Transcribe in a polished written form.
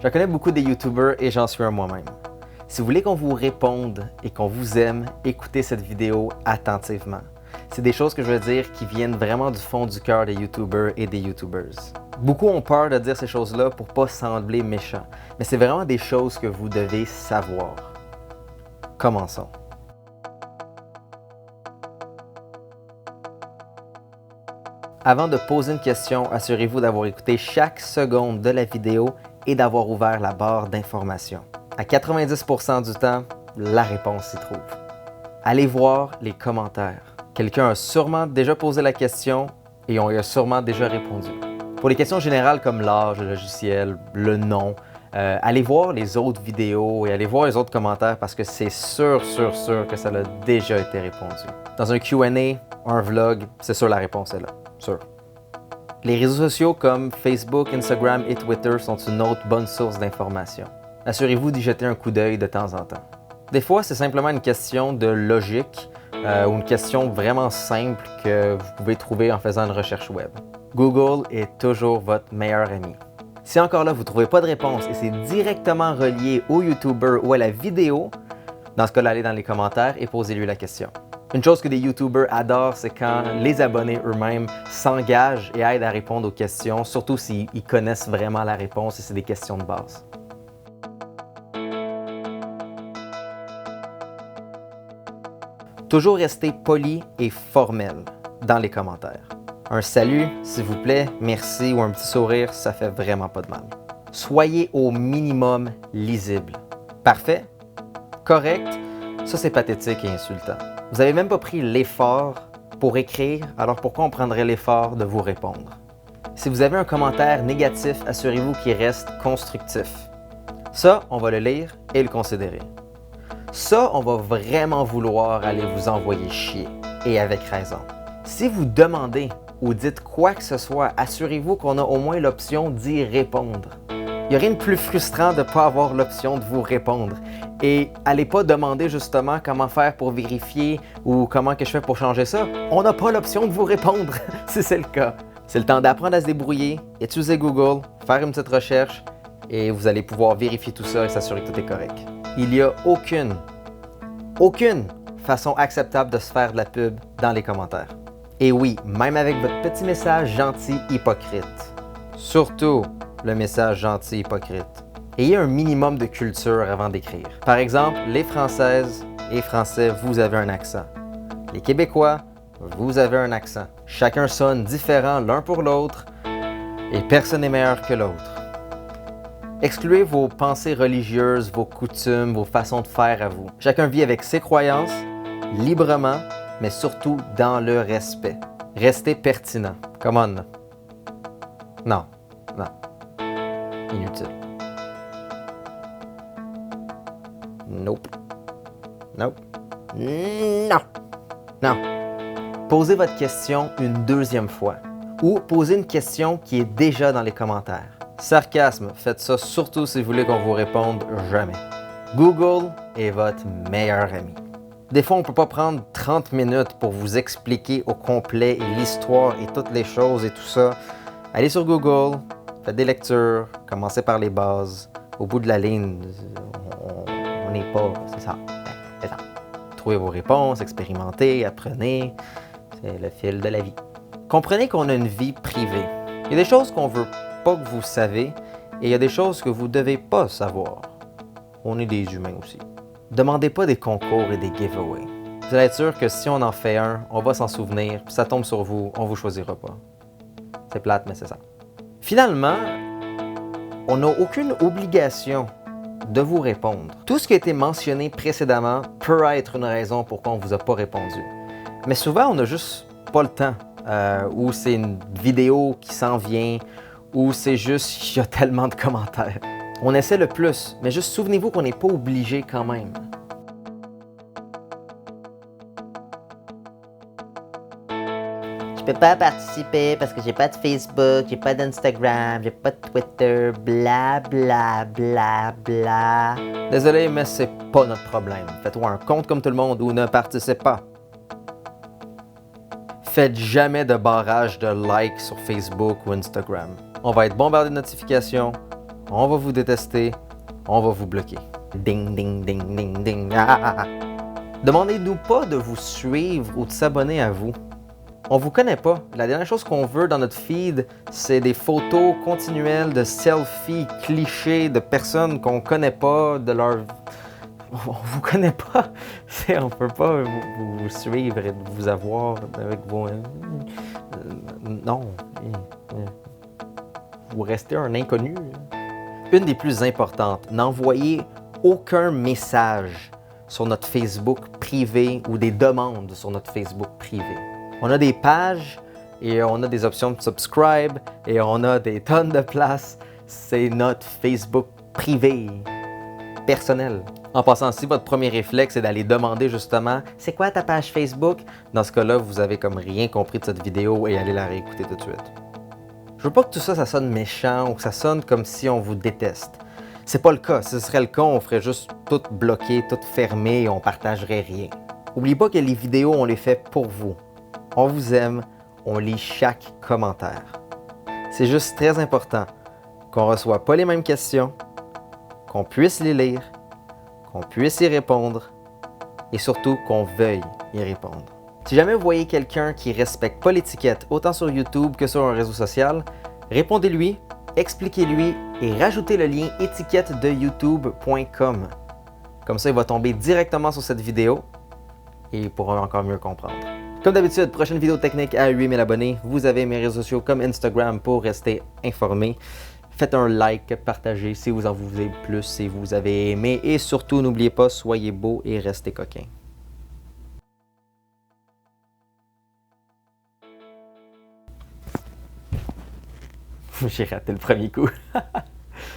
Je connais beaucoup des YouTubers et j'en suis un moi-même. Si vous voulez qu'on vous réponde et qu'on vous aime, écoutez cette vidéo attentivement. C'est des choses que je veux dire qui viennent vraiment du fond du cœur des YouTubers et des YouTubers. Beaucoup ont peur de dire ces choses-là pour pas sembler méchant, mais c'est vraiment des choses que vous devez savoir. Commençons. Avant de poser une question, assurez-vous d'avoir écouté chaque seconde de la vidéo et d'avoir ouvert la barre d'informations. À 90% du temps, la réponse s'y trouve. Allez voir les commentaires. Quelqu'un a sûrement déjà posé la question et on y a sûrement déjà répondu. Pour les questions générales comme l'âge, le logiciel, le nom, allez voir les autres vidéos et allez voir les autres commentaires parce que c'est sûr que ça a déjà été répondu. Dans un Q&A, un vlog, c'est sûr la réponse est là, sûr. Les réseaux sociaux comme Facebook, Instagram et Twitter sont une autre bonne source d'informations. Assurez-vous d'y jeter un coup d'œil de temps en temps. Des fois, c'est simplement une question de logique ou une question vraiment simple que vous pouvez trouver en faisant une recherche web. Google est toujours votre meilleur ami. Si encore là, vous ne trouvez pas de réponse et c'est directement relié au YouTuber ou à la vidéo, dans ce cas-là, allez dans les commentaires et posez-lui la question. Une chose que des YouTubers adorent, c'est quand les abonnés eux-mêmes s'engagent et aident à répondre aux questions, surtout s'ils connaissent vraiment la réponse et c'est des questions de base. Toujours rester poli et formel dans les commentaires. Un salut, s'il vous plaît, merci ou un petit sourire, ça fait vraiment pas de mal. Soyez au minimum lisible. Parfait? Correct? Ça, c'est pathétique et insultant. Vous n'avez même pas pris l'effort pour écrire, alors pourquoi on prendrait l'effort de vous répondre? Si vous avez un commentaire négatif, assurez-vous qu'il reste constructif. Ça, on va le lire et le considérer. Ça, on va vraiment vouloir aller vous envoyer chier, et avec raison. Si vous demandez ou dites quoi que ce soit, assurez-vous qu'on a au moins l'option d'y répondre. Il n'y a rien de plus frustrant de ne pas avoir l'option de vous répondre. Et allez pas demander justement comment faire pour vérifier ou comment que je fais pour changer ça. On n'a pas l'option de vous répondre, si c'est le cas. C'est le temps d'apprendre à se débrouiller, utiliser Google, faire une petite recherche et vous allez pouvoir vérifier tout ça et s'assurer que tout est correct. Il n'y a aucune façon acceptable de se faire de la pub dans les commentaires. Et oui, même avec votre petit message gentil hypocrite. Surtout le message gentil hypocrite. Ayez un minimum de culture avant d'écrire. Par exemple, les Françaises et Français, vous avez un accent. Les Québécois, vous avez un accent. Chacun sonne différent l'un pour l'autre et personne n'est meilleur que l'autre. Excluez vos pensées religieuses, vos coutumes, vos façons de faire à vous. Chacun vit avec ses croyances, librement, mais surtout dans le respect. Restez pertinent. Come on. Non. Inutile. Nope. Non. Posez votre question une deuxième fois ou posez une question qui est déjà dans les commentaires. Sarcasme, faites ça surtout si vous voulez qu'on vous réponde jamais. Google est votre meilleur ami. Des fois, on ne peut pas prendre 30 minutes pour vous expliquer au complet l'histoire et toutes les choses et tout ça. Allez sur Google, faites des lectures, commencez par les bases. Au bout de la ligne, on n'est pas... C'est ça. Trouvez vos réponses, expérimentez, apprenez. C'est le fil de la vie. Comprenez qu'on a une vie privée. Il y a des choses qu'on veut pas que vous savez et il y a des choses que vous devez pas savoir. On est des humains aussi. Demandez pas des concours et des giveaways. Vous allez être sûr que si on en fait un, on va s'en souvenir, puis ça tombe sur vous, on vous choisira pas. C'est plate, mais c'est ça. Finalement, on n'a aucune obligation de vous répondre. Tout ce qui a été mentionné précédemment peut être une raison pourquoi on ne vous a pas répondu. Mais souvent, on n'a juste pas le temps, ou c'est une vidéo qui s'en vient, ou c'est juste il y a tellement de commentaires. On essaie le plus, mais juste souvenez-vous qu'on n'est pas obligé quand même. Je peux pas participer parce que j'ai pas de Facebook, j'ai pas d'Instagram, j'ai pas de Twitter, bla bla bla bla. Désolé, mais c'est pas notre problème. Faites-toi un compte comme tout le monde ou ne participez pas. Faites jamais de barrage de likes sur Facebook ou Instagram. On va être bombardé de notifications, on va vous détester, on va vous bloquer. Ding, ding, ding, ding, ding. Demandez-nous pas de vous suivre ou de s'abonner à vous. On vous connaît pas. La dernière chose qu'on veut dans notre feed, c'est des photos continuelles de selfies clichés de personnes qu'on connaît pas, de leur... On vous connaît pas. On peut pas vous suivre et vous avoir avec vos... Non. Vous restez un inconnu. Une des plus importantes, n'envoyez aucun message sur notre Facebook privé ou des demandes sur notre Facebook privé. On a des pages et on a des options de subscribe et on a des tonnes de place. C'est notre Facebook privé, personnel. En passant, si votre premier réflexe est d'aller demander justement « C'est quoi ta page Facebook? » Dans ce cas-là, vous avez comme rien compris de cette vidéo et allez la réécouter tout de suite. Je veux pas que tout ça, ça sonne méchant ou que ça sonne comme si on vous déteste. C'est pas le cas. Si ce serait le cas, on ferait juste tout bloquer, tout fermer et on partagerait rien. N'oubliez pas que les vidéos, on les fait pour vous. On vous aime, on lit chaque commentaire. C'est juste très important qu'on ne reçoive pas les mêmes questions, qu'on puisse les lire, qu'on puisse y répondre et surtout qu'on veuille y répondre. Si jamais vous voyez quelqu'un qui ne respecte pas l'étiquette autant sur YouTube que sur un réseau social, répondez-lui, expliquez-lui et rajoutez le lien étiquette de youtube.com. Comme ça, il va tomber directement sur cette vidéo et il pourra encore mieux comprendre. Comme d'habitude, prochaine vidéo technique à 8000 abonnés. Vous avez mes réseaux sociaux comme Instagram pour rester informé. Faites un like, partagez si vous en voulez plus, si vous avez aimé. Et surtout, n'oubliez pas, soyez beau et restez coquin. J'ai raté le premier coup.